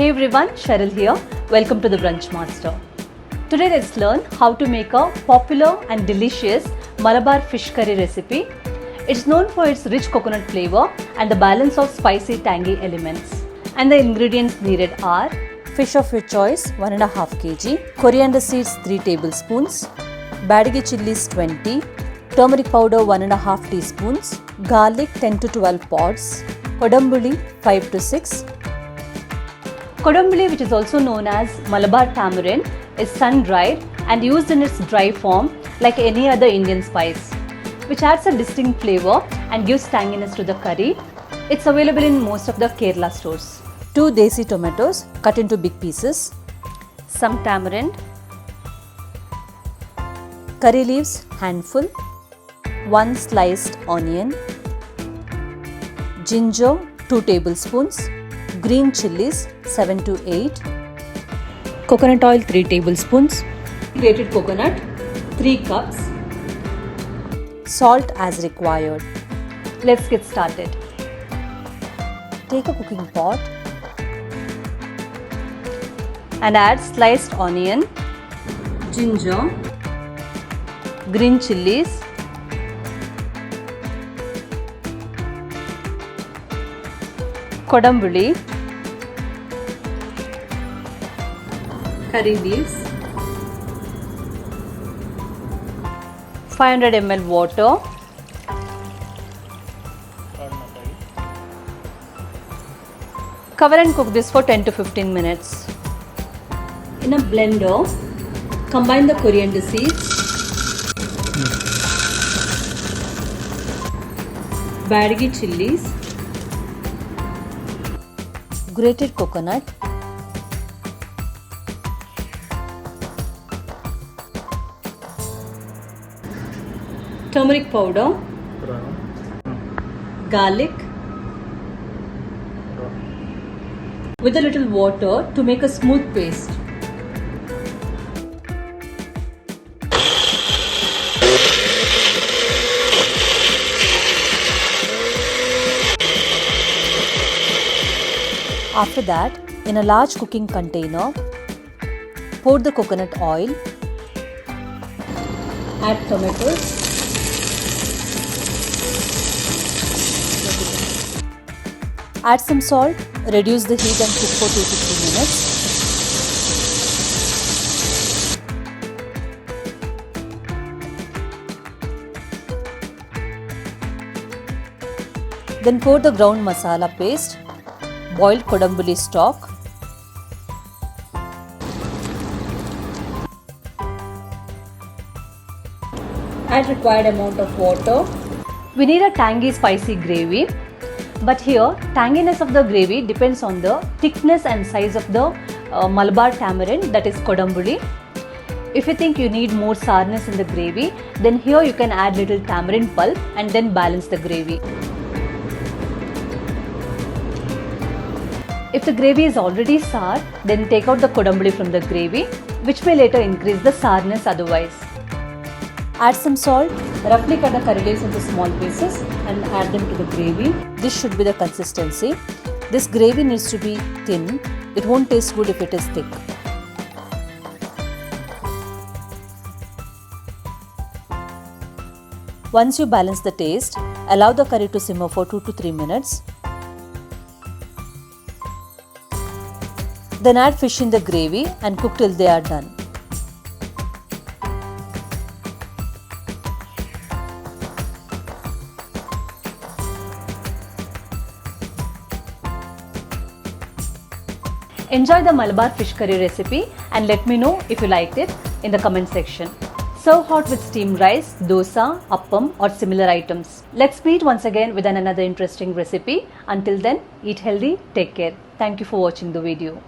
Hey everyone, Cheryl here. Welcome to the Brunch Master. Today let's learn how to make a popular and delicious Malabar fish curry recipe. It's known for its rich coconut flavor and the balance of spicy tangy elements. And the ingredients needed are fish of your choice 1.5 kg, coriander seeds 3 tablespoons, Byadagi Chillies 20, turmeric powder 1.5 teaspoons, garlic 10 to 12 pods, Kodambuli 5 to 6. Kodambuli, which is also known as Malabar tamarind, is sun-dried and used in its dry form like any other Indian spice, which adds a distinct flavor and gives tanginess to the curry. It's available in most of the Kerala stores. 2 Desi Tomatoes cut into big pieces, some tamarind, curry leaves handful, 1 sliced onion, ginger 2 tablespoons, green chillies 7 to 8, coconut oil 3 tablespoons, grated coconut 3 cups, salt as required. Let's get started. Take a cooking pot and add sliced onion, ginger, green chillies, Kodambuli, curry leaves, 500 ml water, cover and cook this for 10 to 15 minutes. In a blender, combine the coriander seeds, Byadagi chilies, grated coconut, turmeric powder, garlic, with a little water to make a smooth paste. After that, in a large cooking container, pour the coconut oil, add tomatoes, add some salt, reduce the heat and cook for 2 to 3 minutes. Then pour the ground masala paste, boiled Kodambuli stock, add required amount of water. We need a tangy spicy gravy, but here tanginess of the gravy depends on the thickness and size of the Malabar tamarind, that is Kodambuli. If you think you need more sourness in the gravy, then here you can add little tamarind pulp and then balance the gravy. If the gravy is already sour, then take out the Kodambuli from the gravy, which may later increase the sourness otherwise. Add some salt, roughly cut the curry leaves into small pieces and add them to the gravy. This should be the consistency. This gravy needs to be thin. It won't taste good if it is thick. Once you balance the taste, allow the curry to simmer for 2 to 3 minutes. Then add fish in the gravy and cook till they are done. Enjoy the Malabar fish curry recipe and let me know if you liked it in the comment section. Serve hot with steamed rice, dosa, appam or similar items. Let's meet once again with another interesting recipe. Until then, eat healthy, take care. Thank you for watching the video.